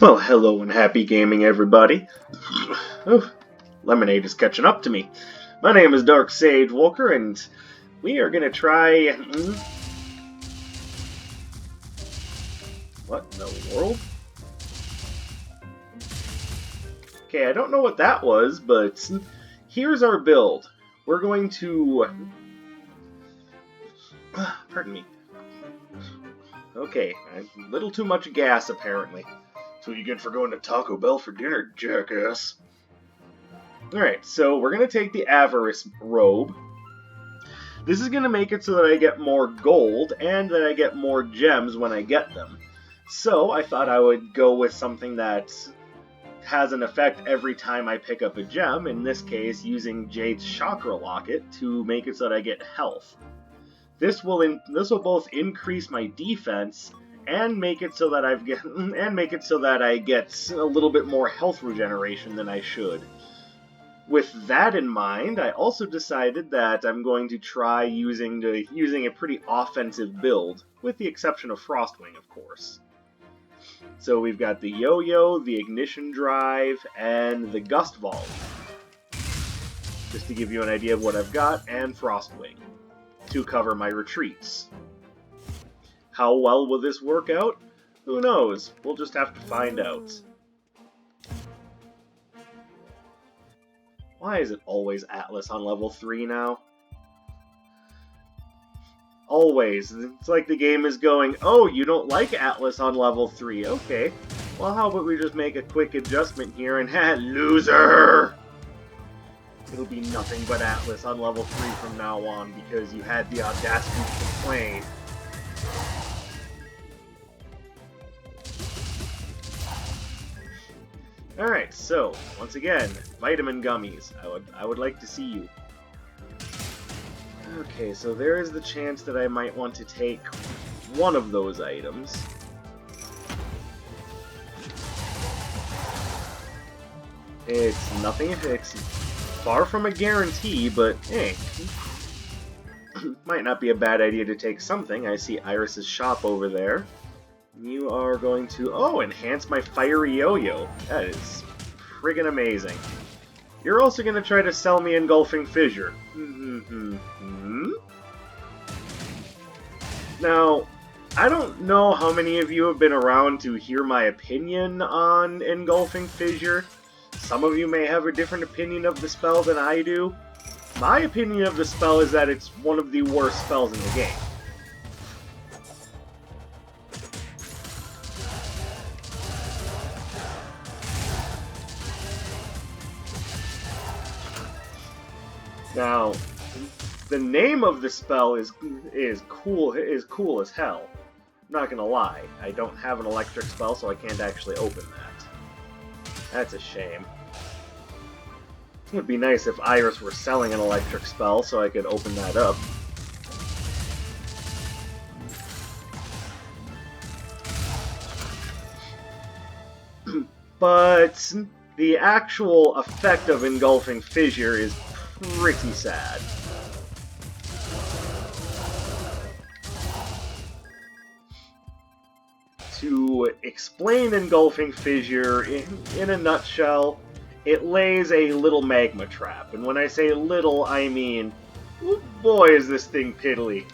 Well, hello and happy gaming, everybody. Oh, lemonade is catching up to me. My name is Dark Sage Walker, and we are gonna try. What in the world? Okay, I don't know what that was, but here's our build. We're going to. Pardon me. Okay, a little too much gas apparently. That's what you get for going to Taco Bell for dinner, jackass. Alright, so we're going to take the Avarice robe. This is going to make it so that I get more gold and that I get more gems when I get them. So I thought I would go with something that has an effect every time I pick up a gem, in this case using Jade's Chakra Locket to make it so that I get health. This will both increase my defense and make it so that I get a little bit more health regeneration than I should. With that in mind, I also decided that I'm going to try using a pretty offensive build, with the exception of Frostwing, of course. So we've got the Yo-Yo, the Ignition Drive, and the Gust Volley. Just to give you an idea of what I've got, and Frostwing to cover my retreats. How well will this work out? Who knows? We'll just have to find out. Why is it always Atlas on level 3 now? Always. It's like the game is going, oh, you don't like Atlas on level 3. Okay. Well, how about we just make a quick adjustment here and loser! It'll be nothing but Atlas on level 3 from now on because you had the audacity to complain. Alright, so, once again, vitamin gummies. I would like to see you. Okay, so there is the chance that I might want to take one of those items. It's nothing, it's far from a guarantee, but hey. Might not be a bad idea to take something. I see Iris's shop over there. You are going to, enhance my fiery yo-yo. That is friggin' amazing. You're also going to try to sell me Engulfing Fissure. Now, I don't know how many of you have been around to hear my opinion on Engulfing Fissure. Some of you may have a different opinion of the spell than I do. My opinion of the spell is that it's one of the worst spells in the game. Now, the name of the spell is cool as hell. I'm not gonna lie. I don't have an electric spell, so I can't actually open that. That's a shame. It would be nice if Iris were selling an electric spell, so I could open that up. But the actual effect of Engulfing Fissure is pretty sad. To explain Engulfing Fissure in a nutshell, it lays a little magma trap. And when I say little, I mean, oh boy is this thing piddly.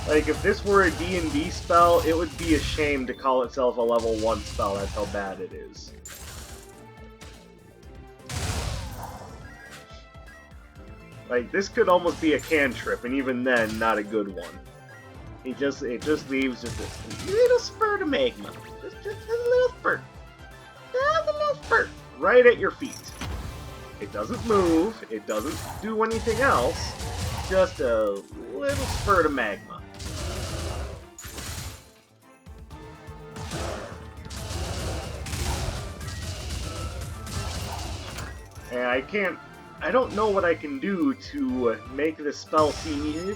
Like, if this were a D&D spell, it would be a shame to call itself a level 1 spell. That's how bad it is. Like, this could almost be a cantrip, and even then, not a good one. It just leaves just a little spurt of magma. Just a little spurt. Just a little spurt. Right at your feet. It doesn't move. It doesn't do anything else. Just a little spurt of magma. And I don't know what I can do to make this spell seem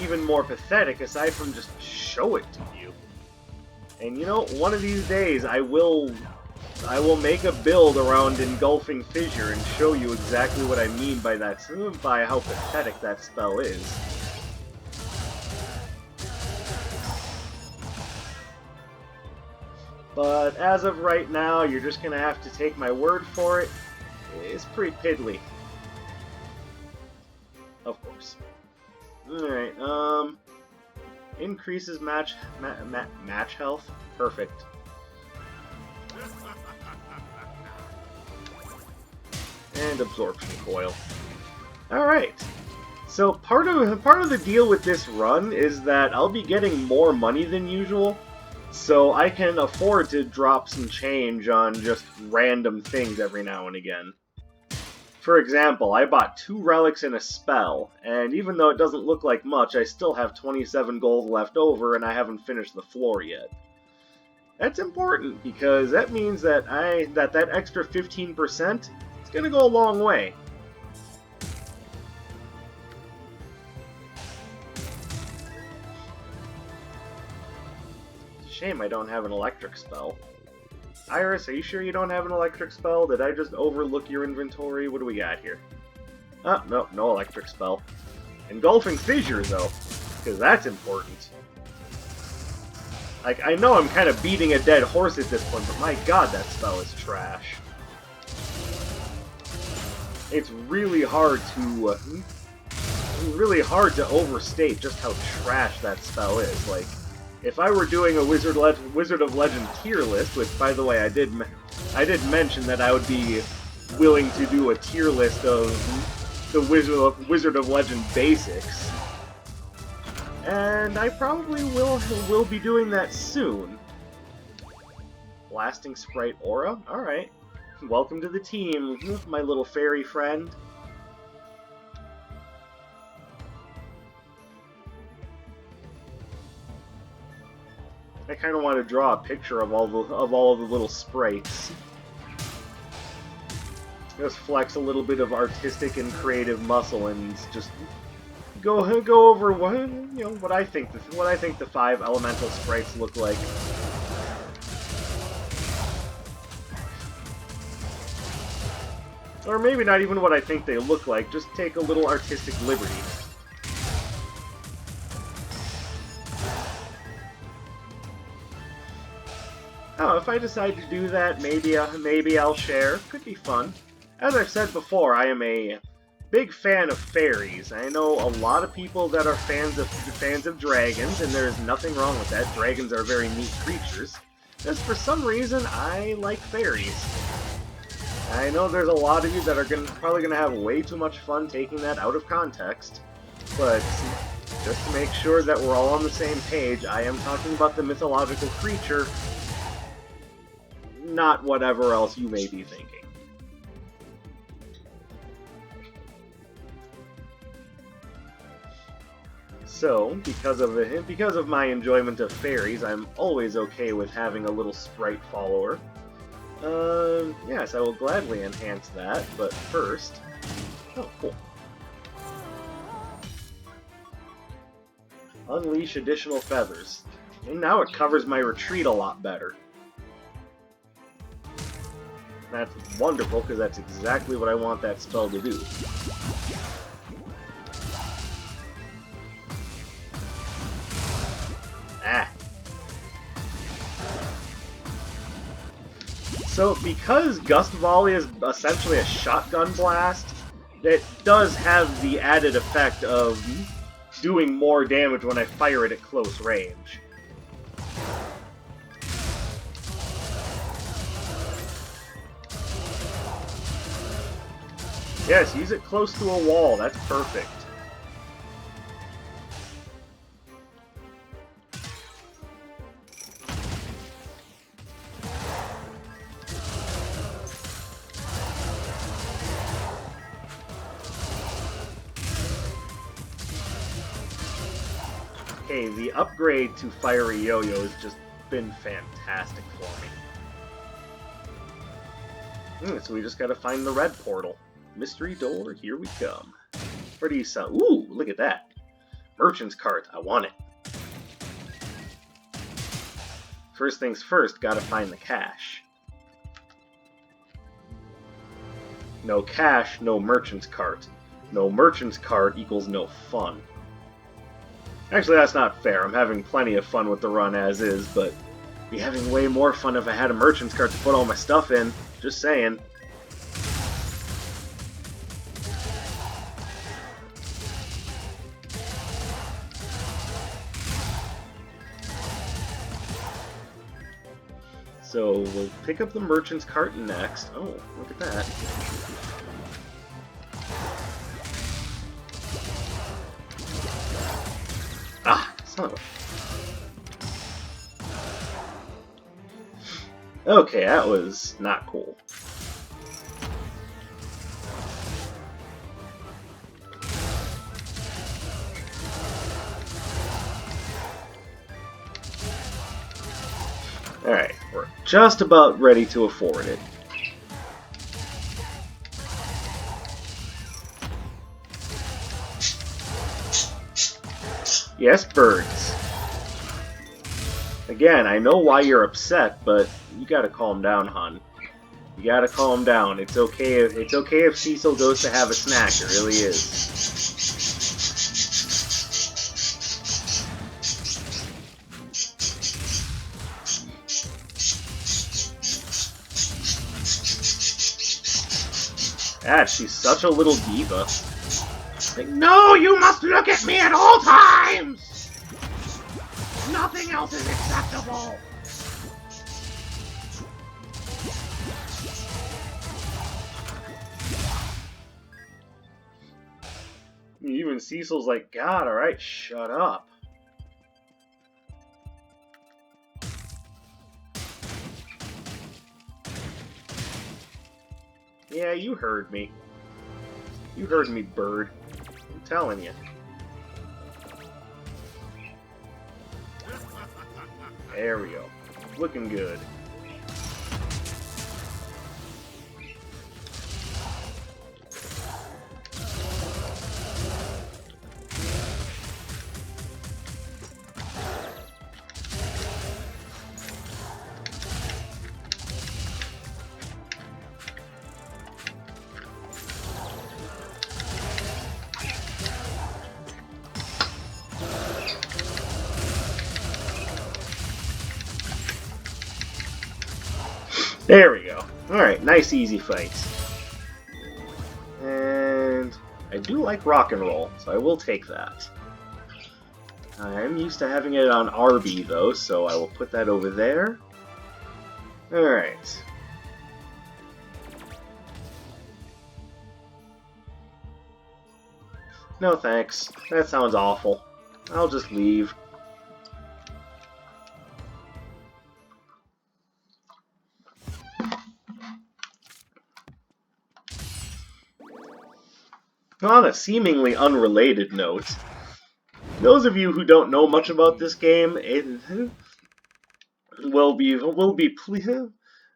even more pathetic aside from just show it to you. And you know, one of these days I will make a build around Engulfing Fissure and show you exactly what I mean by that, by how pathetic that spell is. But as of right now, you're just going to have to take my word for it. It's pretty piddly. Of course. Alright, increases match health. Perfect. And absorption coil. Alright. So part of the deal with this run is that I'll be getting more money than usual, so I can afford to drop some change on just random things every now and again. For example, I bought 2 relics and a spell, and even though it doesn't look like much, I still have 27 gold left over and I haven't finished the floor yet. That's important, because that means that that extra 15% is going to go a long way. Shame I don't have an electric spell. Iris, are you sure you don't have an electric spell? Did I just overlook your inventory? What do we got here? Oh, no, no electric spell. Engulfing Fissure, though, because that's important. Like, I know I'm kind of beating a dead horse at this point, but my god, that spell is trash. It's really hard to overstate just how trash that spell is. Like, if I were doing a Wizard of Legend tier list, which, by the way, I did mention that I would be willing to do a tier list of the Wizard of Legend basics, and I probably will be doing that soon. Blasting Sprite Aura? Alright. Welcome to the team, my little fairy friend. I kind of want to draw a picture of all of the little sprites. Just flex a little bit of artistic and creative muscle and just go over what I think the 5 elemental sprites look like. Or maybe not even what I think they look like, just take a little artistic liberty. Oh, if I decide to do that, maybe I'll share. Could be fun. As I've said before, I am a big fan of fairies. I know a lot of people that are fans of dragons, and there's nothing wrong with that. Dragons are very neat creatures. Just for some reason, I like fairies. I know there's a lot of you that are probably going to have way too much fun taking that out of context, but just to make sure that we're all on the same page, I am talking about the mythological creature, not whatever else you may be thinking. So, because of my enjoyment of fairies, I'm always okay with having a little sprite follower. Yes, I will gladly enhance that, but first... Oh, cool. Unleash additional feathers. And now it covers my retreat a lot better. That's wonderful, because that's exactly what I want that spell to do. Ah. So, because Gust Volley is essentially a shotgun blast, it does have the added effect of doing more damage when I fire it at close range. Yes, use it close to a wall, that's perfect. Okay, the upgrade to Fiery Yo-Yo has just been fantastic for me. So we just gotta find the red portal. Mystery door, here we come. Where do you sell? Ooh, look at that. Merchant's cart, I want it. First things first, gotta find the cash. No cash, no merchant's cart. No merchant's cart equals no fun. Actually, that's not fair. I'm having plenty of fun with the run as is, but Be having way more fun if I had a merchant's cart to put all my stuff in. Just saying. So we'll pick up the merchant's cart next. Oh, look at that. Ah, son of a... Okay, that was not cool. Alright, we're just about ready to afford it. Yes, birds. Again, I know why you're upset, but you gotta calm down, hon. You gotta calm down. It's okay if Cecil goes to have a snack. It really is. Ah, she's such a little diva. Like, no, you must look at me at all times! Nothing else is acceptable! Even Cecil's like, God, alright, shut up. Yeah, you heard me. You heard me, bird. I'm telling you. There we go. Looking good. There we go. Alright, nice easy fight. And I do like rock and roll, so I will take that. I am used to having it on RB though, so I will put that over there. Alright. No thanks. That sounds awful. I'll just leave. On a seemingly unrelated note, those of you who don't know much about this game will be I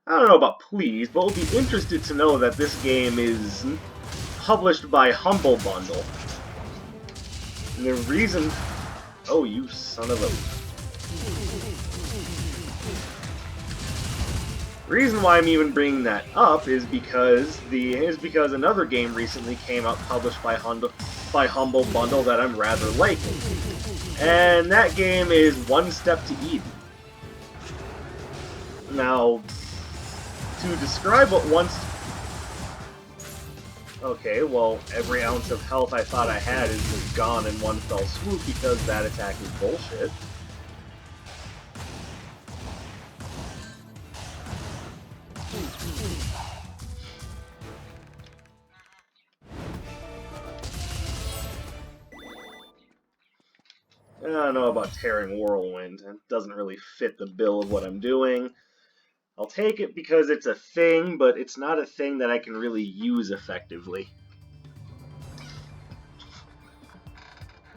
don't know about pleased, but will be interested to know that this game is published by Humble Bundle. And the reason... Oh, you son of a... The reason why I'm even bringing that up is because another game recently came out published by Humble Bundle that I'm rather liking. And that game is One Step to Eden. Now, to describe what Okay, well, every ounce of health I thought I had is just gone in one fell swoop because that attack is bullshit. I don't know about Tearing Whirlwind. It doesn't really fit the bill of what I'm doing. I'll take it because it's a thing, but it's not a thing that I can really use effectively.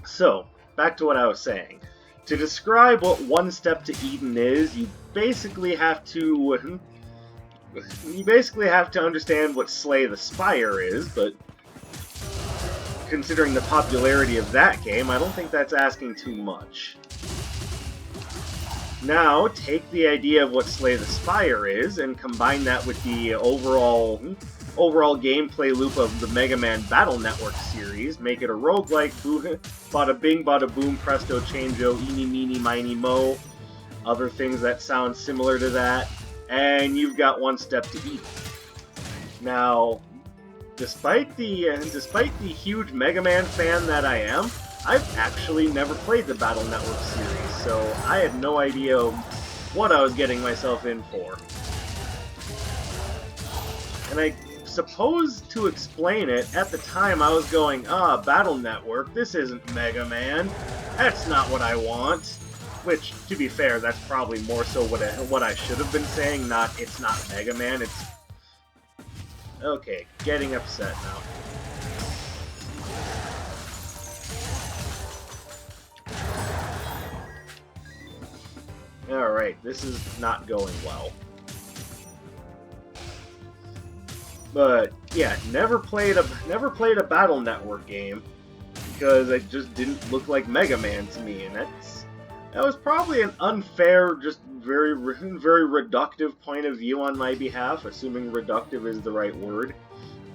So, back to what I was saying. To describe what One Step to Eden is, you basically have to understand what Slay the Spire is, but considering the popularity of that game, I don't think that's asking too much. Now, take the idea of what Slay the Spire is, and combine that with the overall gameplay loop of the Mega Man Battle Network series, make it a roguelike, bada bing, bada boom, presto, changeo, eeny, meeny, miny, mo. other things that sound similar to that, and you've got One Step to Eden. Now, despite the huge Mega Man fan that I am, I've actually never played the Battle Network series, so I had no idea what I was getting myself in for. And I suppose to explain it, at the time I was going, Battle Network, this isn't Mega Man. That's not what I want. Which, to be fair, that's probably more so what I should have been saying, not it's not Mega Man, it's... Okay, getting upset now. Alright, this is not going well. But yeah, never played a Battle Network game because it just didn't look like Mega Man to me, and that was probably an unfair, just very reductive point of view on my behalf, assuming reductive is the right word.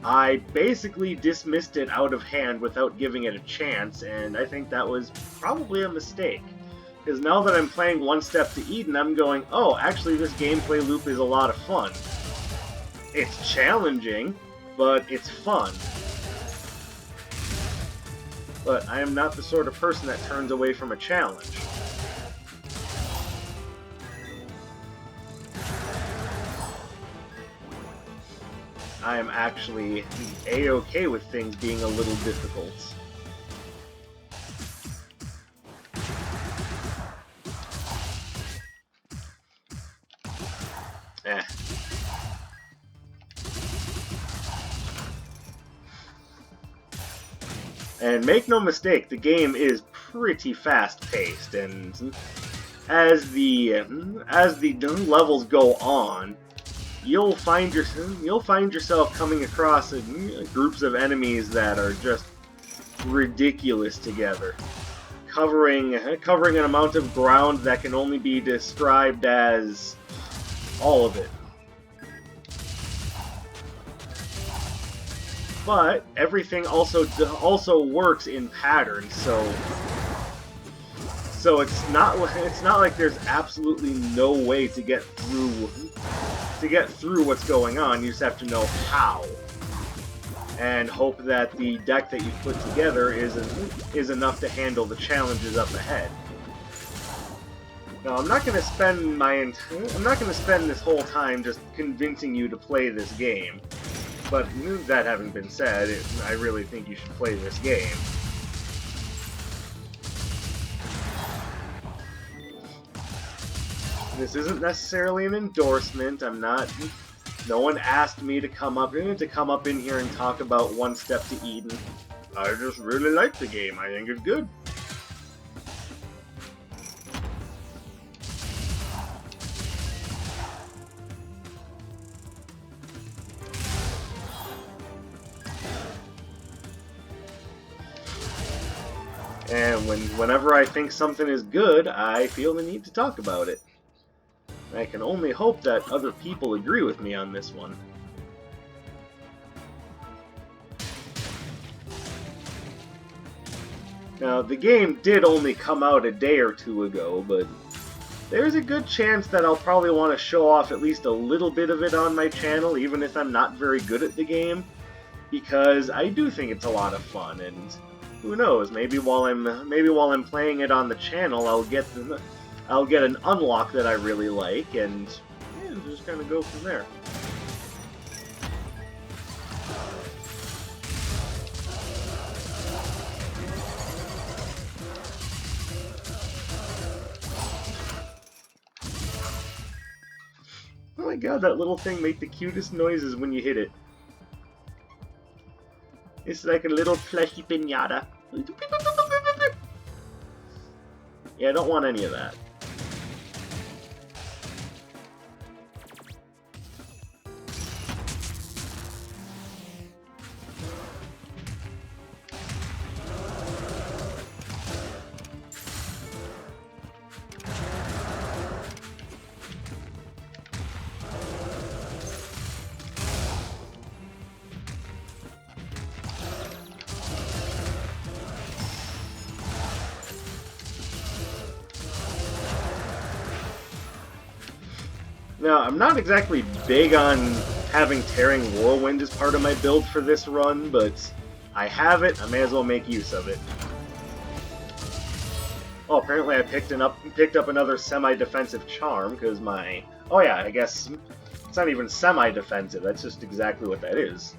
I basically dismissed it out of hand without giving it a chance, and I think that was probably a mistake. Because now that I'm playing One Step to Eden, I'm going, oh, actually this gameplay loop is a lot of fun. It's challenging, but it's fun. But I am not the sort of person that turns away from a challenge. I am actually A-okay with things being a little difficult. And make no mistake, the game is pretty fast-paced, and as the levels go on, you'll find yourself coming across groups of enemies that are just ridiculous together, covering an amount of ground that can only be described as all of it. But everything also works in patterns, so it's not like there's absolutely no way to get through what's going on. You just have to know how, and hope that the deck that you put together is enough to handle the challenges up ahead. Now, I'm not going to spend this whole time just convincing you to play this game. But that having been said, I really think you should play this game. This isn't necessarily an endorsement. No one asked me to come up in here and talk about One Step to Eden. I just really like the game. I think it's good. And whenever I think something is good, I feel the need to talk about it. I can only hope that other people agree with me on this one. Now, the game did only come out a day or two ago, but there's a good chance that I'll probably want to show off at least a little bit of it on my channel, even if I'm not very good at the game, because I do think it's a lot of fun, and who knows, maybe while I'm playing it on the channel, I'll get an unlock that I really like, and yeah, just kind of go from there. Oh my god, that little thing made the cutest noises when you hit it. It's like a little fleshy piñata. Yeah, I don't want any of that. Now, I'm not exactly big on having Tearing Whirlwind as part of my build for this run, but I have it, I may as well make use of it. Oh, apparently I picked up another semi-defensive charm, because my... Oh yeah, I guess it's not even semi-defensive, that's just exactly what that is.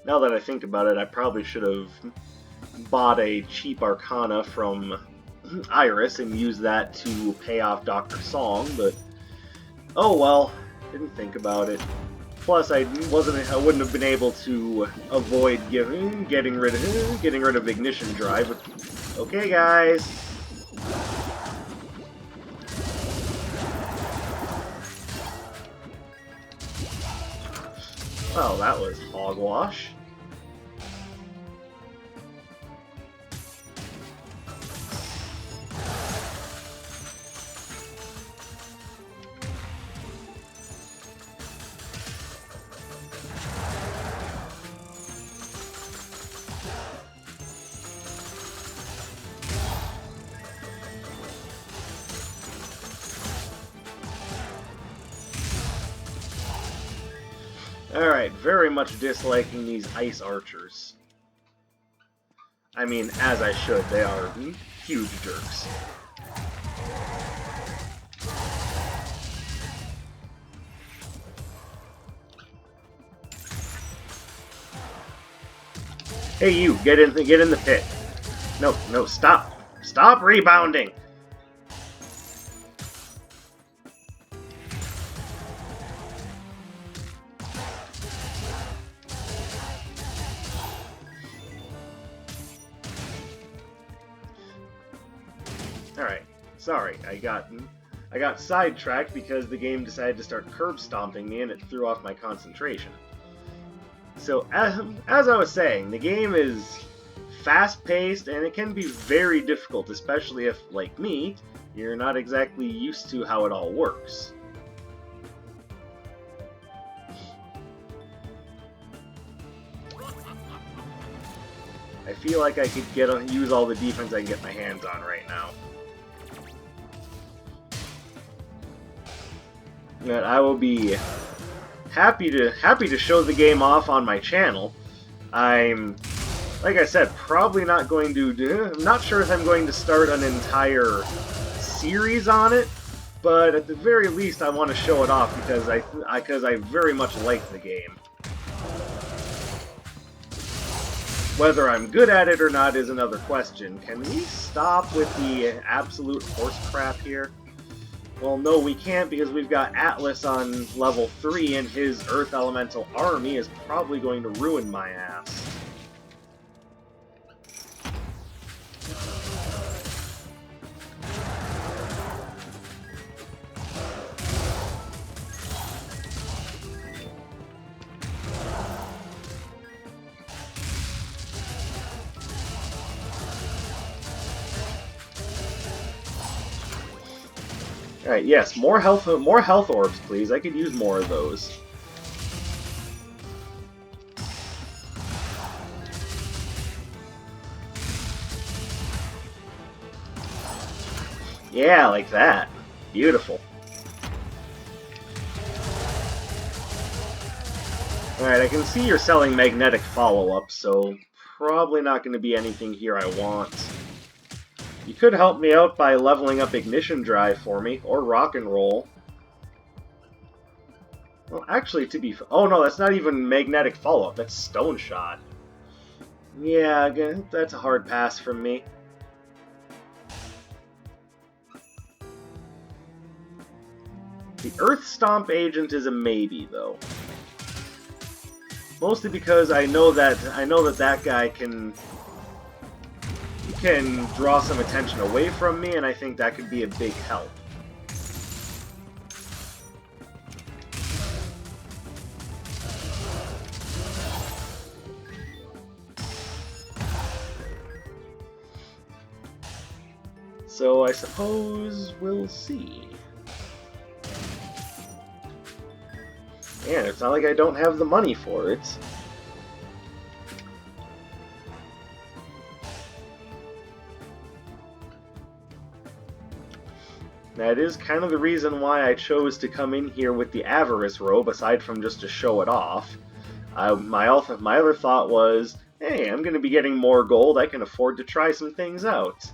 Now that I think about it, I probably should have bought a cheap Arcana from Iris and used that to pay off Dr. Song, but oh well, didn't think about it. Plus, I wouldn't have been able to avoid getting rid of Ignition Drive. Okay, guys. Well, that was hogwash. Alright, very much disliking these ice archers. I mean, as I should, they are huge jerks. Hey you, get in the pit. No, stop. Stop rebounding. Alright, sorry, I got sidetracked because the game decided to start curb stomping me and it threw off my concentration. So, as I was saying, the game is fast-paced and it can be very difficult, especially if, like me, you're not exactly used to how it all works. I feel like I could use all the defense I can get my hands on right now. But I will be happy to show the game off on my channel. I'm, like I said, probably not going to I'm not sure if I'm going to start an entire series on it, but at the very least I want to show it off because I very much like the game. Whether I'm good at it or not is another question. Can we stop with the absolute horse crap here? Well, no, we can't because we've got Atlas on level 3 and his Earth Elemental army is probably going to ruin my ass. Alright, yes, more health orbs, please. I could use more of those. Yeah, like that. Beautiful. Alright, I can see you're selling magnetic follow-up, so probably not going to be anything here I want. You could help me out by leveling up Ignition Drive for me, or Rock and Roll. Well, actually, oh no, that's not even magnetic follow-up, that's Stone Shot. Yeah, again, that's a hard pass from me. The Earth Stomp agent is a maybe, though. Mostly because I know that guy can draw some attention away from me, and I think that could be a big help. So I suppose we'll see. Man, it's not like I don't have the money for it. That is kind of the reason why I chose to come in here with the Avarice robe, aside from just to show it off. My other thought was, hey, I'm going to be getting more gold, I can afford to try some things out.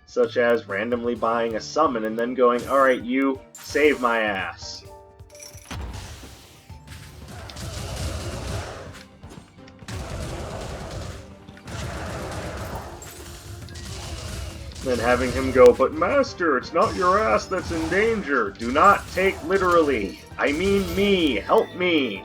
Such as randomly buying a summon and then going, alright, you, save my ass. Then having him go, but Master, it's not your ass that's in danger. Do not take literally. I mean me. Help me.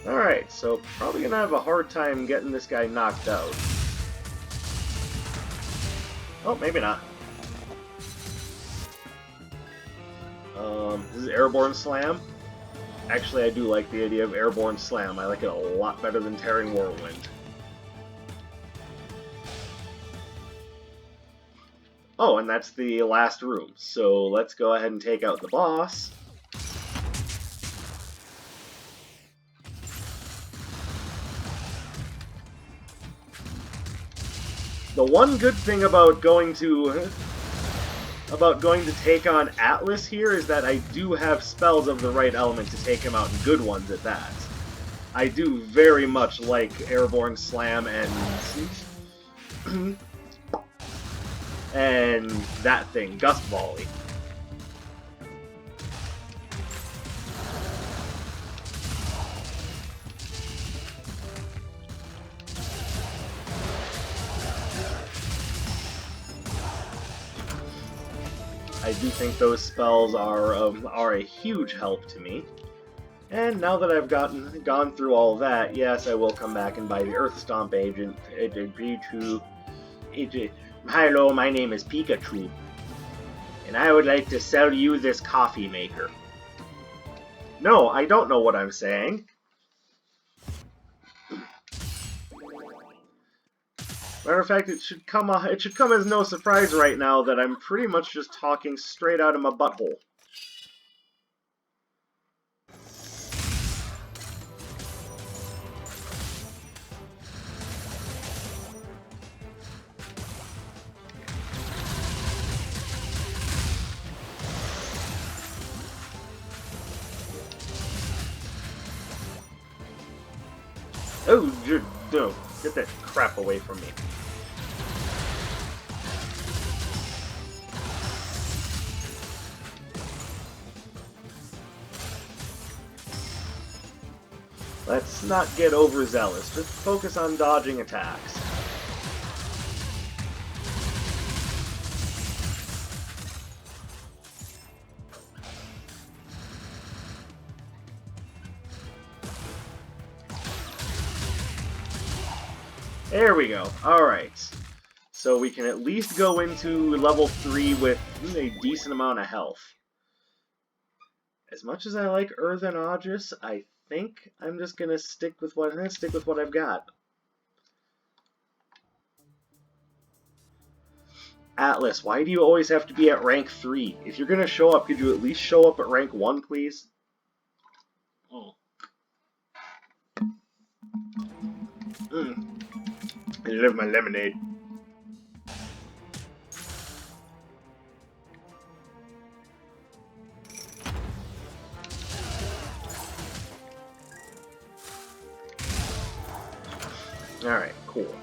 Alright, so probably gonna have a hard time getting this guy knocked out. Oh, maybe not. This is Airborne Slam. Actually, I do like the idea of Airborne Slam. I like it a lot better than Tearing Whirlwind. Oh, and that's the last room. So let's go ahead and take out the boss. The one good thing about going to take on Atlas here is that I do have spells of the right element to take him out, and good ones at that. I do very much like Airborne Slam and that thing, Gust Volley. I do think those spells are a huge help to me. And now that I've gone through all of that, yes, I will come back and buy the Earth Stomp agent. Hello, my name is Pikachu, and I would like to sell you this coffee maker. No, I don't know what I'm saying. Matter of fact, it should come as no surprise right now that I'm pretty much just talking straight out of my butthole. Oh, no, get that crap away from me. Let's not get overzealous, just focus on dodging attacks. There we go. Alright. So we can at least go into level 3 with a decent amount of health. As much as I like Earthen Aegis, I think I'm just gonna stick with what I've got. Atlas, why do you always have to be at rank 3? If you're gonna show up, could you at least show up at rank 1, please? Oh. I love my lemonade. Alright, cool.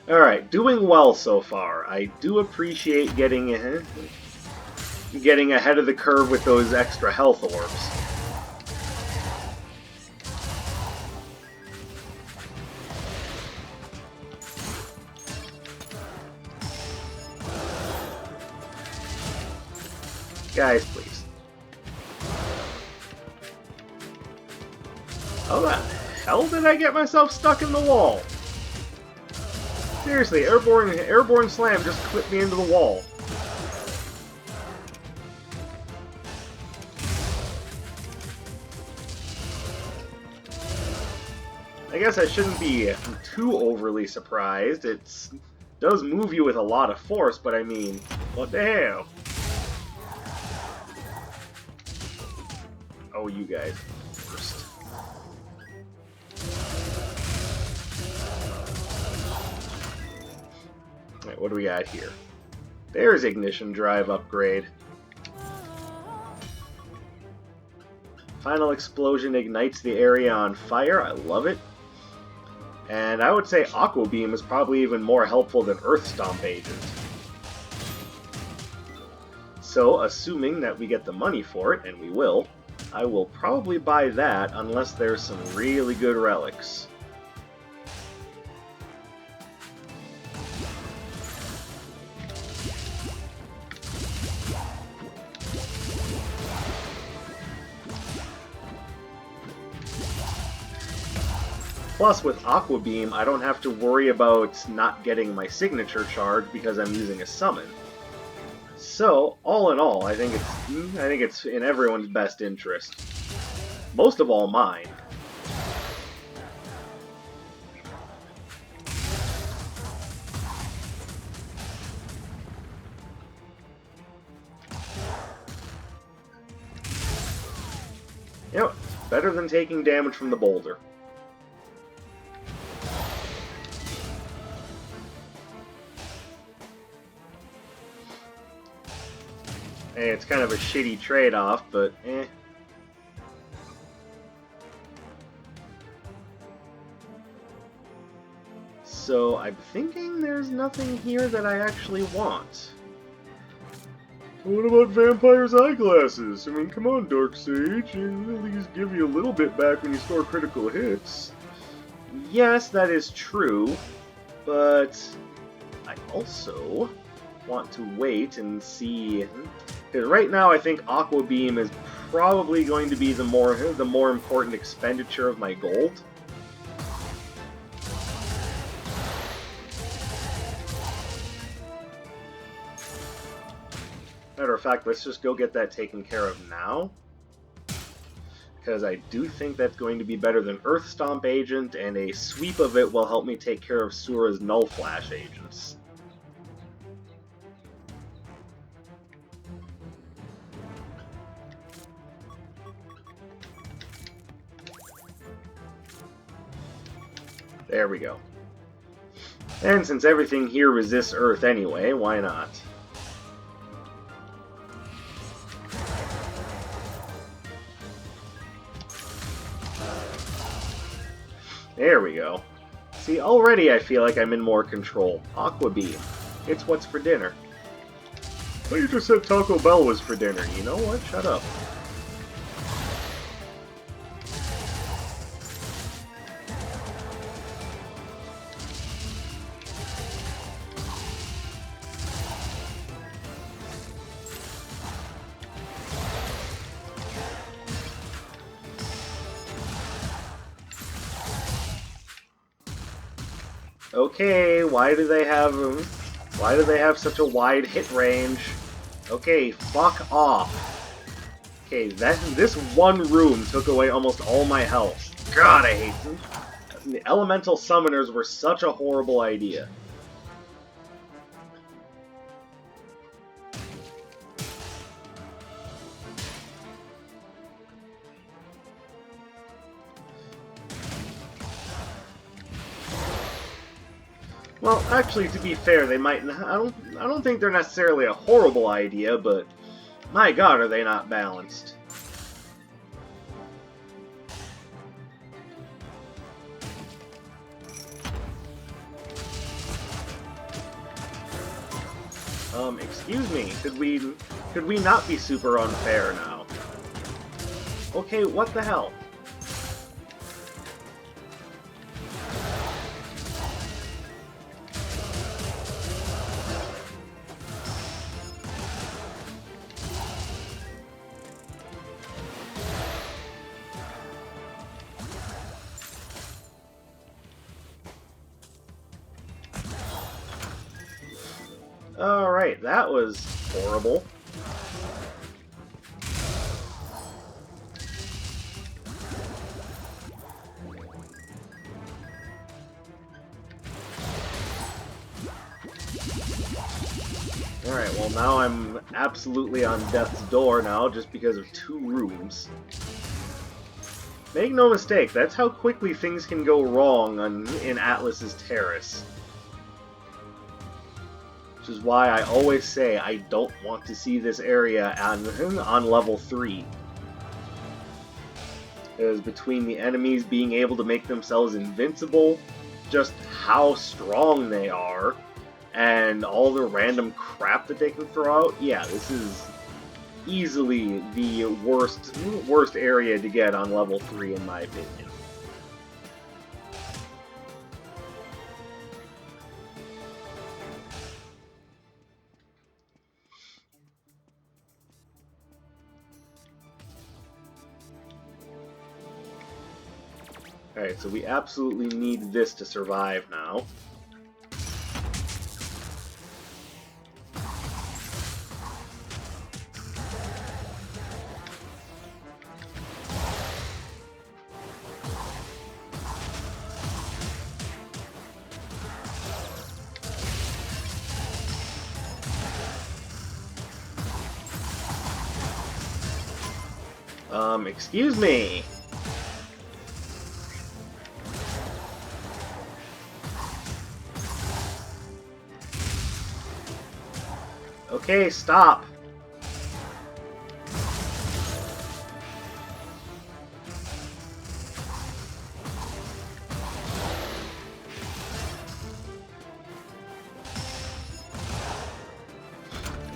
Alright, doing well so far. I do appreciate getting ahead of the curve with those extra health orbs. Guys, please. How the hell did I get myself stuck in the wall? Seriously, airborne slam just clipped me into the wall. I guess I shouldn't be too overly surprised. It does move you with a lot of force, but I mean, what the hell? Oh, you guys first. Alright, what do we got here? There's ignition drive upgrade. Final explosion ignites the area on fire. I love it. And I would say Aqua Beam is probably even more helpful than Earth Stomp Agent. So, assuming that we get the money for it, and we will, I will probably buy that unless there's some really good relics. Plus, with Aqua Beam, I don't have to worry about not getting my signature charge because I'm using a summon. So, all in all, I think it's in everyone's best interest. Most of all, mine. Yep, better than taking damage from the boulder. Hey, it's kind of a shitty trade-off, but eh. So, I'm thinking there's nothing here that I actually want. What about Vampire's eyeglasses? I mean, come on, Darksage, and at least give you a little bit back when you score critical hits. Yes, that is true, but I also want to wait and see. Because right now, I think Aqua Beam is probably going to be the more important expenditure of my gold. Matter of fact, let's just go get that taken care of now. Because I do think that's going to be better than Earth Stomp Agent, and a sweep of it will help me take care of Sura's Null Flash agents. There we go. And since everything here resists Earth anyway, why not? There we go. See, already I feel like I'm in more control. Aqua Beam. It's what's for dinner. Well, you just said Taco Bell was for dinner. You know what? Shut up. Okay, why do they have such a wide hit range? Okay, fuck off. Okay, this one room took away almost all my health. God, I hate them. The elemental summoners were such a horrible idea. Well, actually, to be fair, they might. I don't think they're necessarily a horrible idea, but my God, are they not balanced? Excuse me. Could we not be super unfair now? Okay, what the hell? Alright, that was horrible. Alright, well now I'm absolutely on death's door now just because of 2 rooms. Make no mistake, that's how quickly things can go wrong in Atlas's Terrace. Which is why I always say I don't want to see this area on level 3. Because between the enemies being able to make themselves invincible, just how strong they are, and all the random crap that they can throw out, yeah, this is easily the worst area to get on level 3 in my opinion. Alright, so we absolutely need this to survive now. Excuse me. Okay, stop.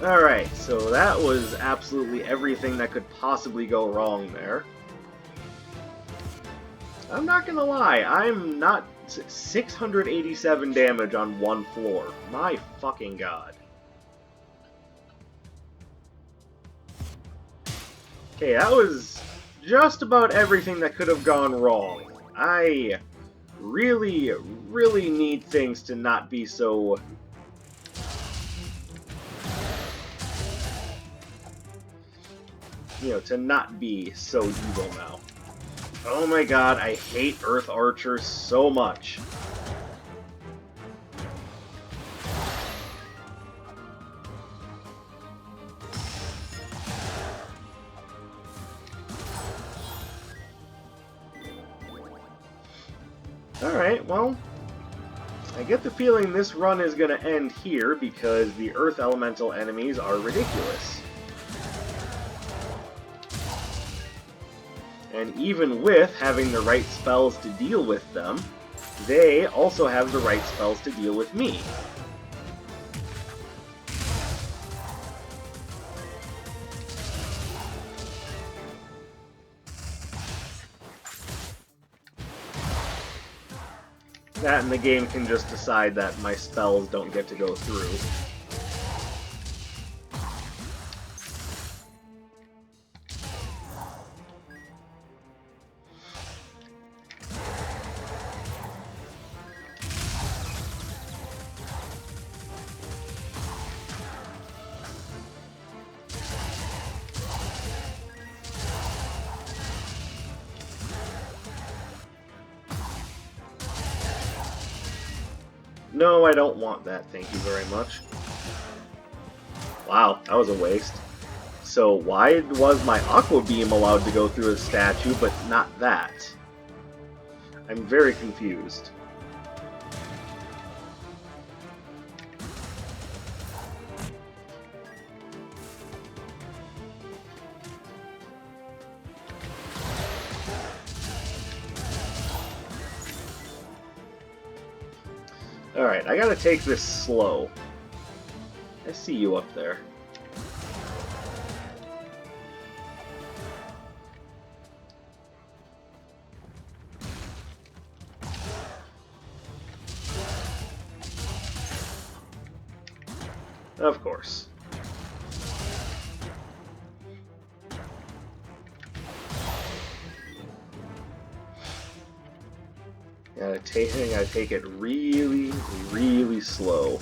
Alright, so that was absolutely everything that could possibly go wrong there. I'm not gonna lie, I'm not 687 damage on 1 floor. My fucking god. Okay, that was just about everything that could have gone wrong. I really, really need things to not be so... you know, to not be so evil now. Oh my god, I hate Earth Archers so much. Alright, well, I get the feeling this run is going to end here because the Earth Elemental enemies are ridiculous. And even with having the right spells to deal with them, they also have the right spells to deal with me. That and the game can just decide that my spells don't get to go through. No, I don't want that, thank you very much. Wow, that was a waste. So why was my Aqua Beam allowed to go through a statue, but not that? I'm very confused. Alright, I gotta take this slow. I see you up there. Of course. Gotta take it really, really slow.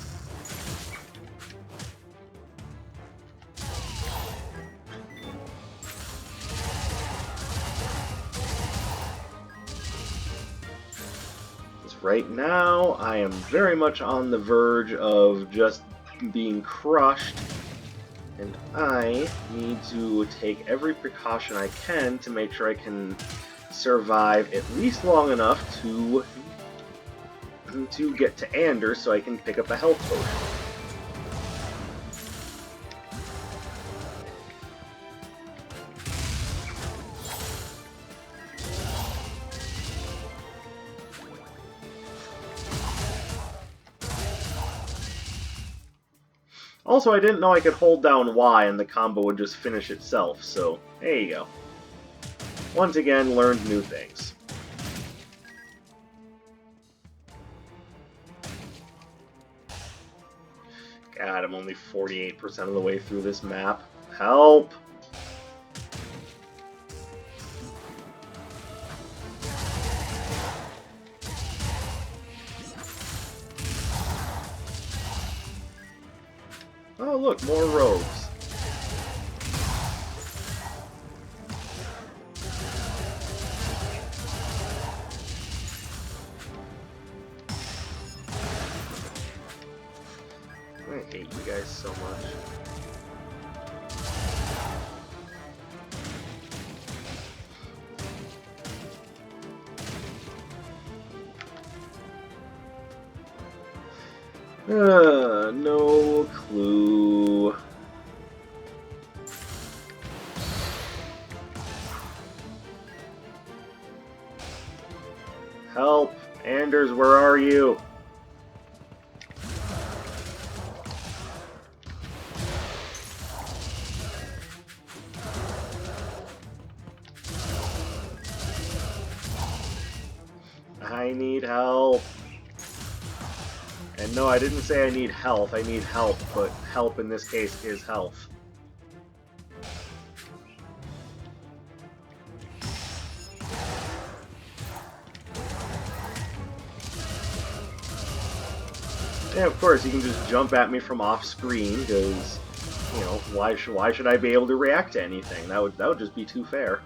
right now I am very much on the verge of just being crushed, and I need to take every precaution I can to make sure I can survive at least long enough to get to Anders so I can pick up a health potion. Also, I didn't know I could hold down Y and the combo would just finish itself, so there you go. Once again, learned new things. God, I'm only 48% of the way through this map. Help! Oh, look, more robes. I hate you guys so much. No clue. Help! Anders, where are you? I need help. And no, I didn't say I need health. I need help, but help in this case is health. Yeah, of course, you can just jump at me from off screen, because, you know, why should I be able to react to anything? That would just be too fair.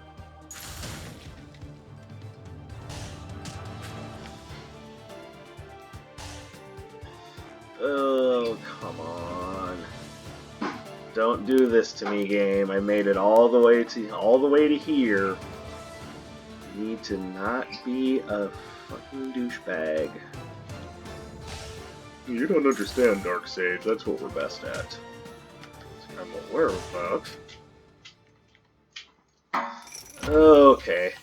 Oh, come on. Don't do this to me, game. I made it all the way to here. You need to not be a fucking douchebag. You don't understand, Dark Sage. That's what we're best at. I'm aware of that. Okay.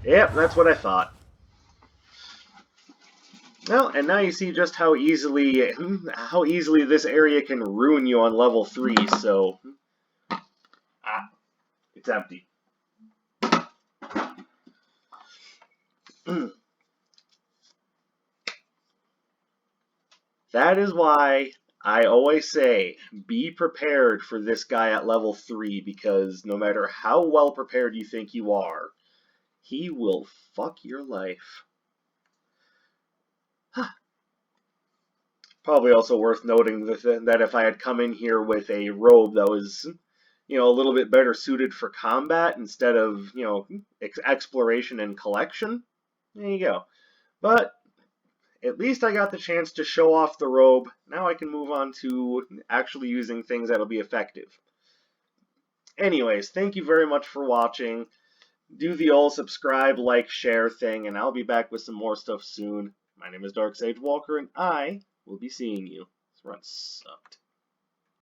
Yep, that's what I thought. Well, and now you see just how easily this area can ruin you on level 3, so... Ah, it's empty. That is why I always say, be prepared for this guy at level 3, because no matter how well prepared you think you are, he will fuck your life. Probably also worth noting that if I had come in here with a robe that was, you know, a little bit better suited for combat instead of, you know, exploration and collection, there you go. But at least I got the chance to show off the robe. Now I can move on to actually using things that'll be effective. Anyways, thank you very much for watching. Do the old subscribe, like, share thing, and I'll be back with some more stuff soon. My name is Dark Sage Walker, and I will be seeing you. This run sucked.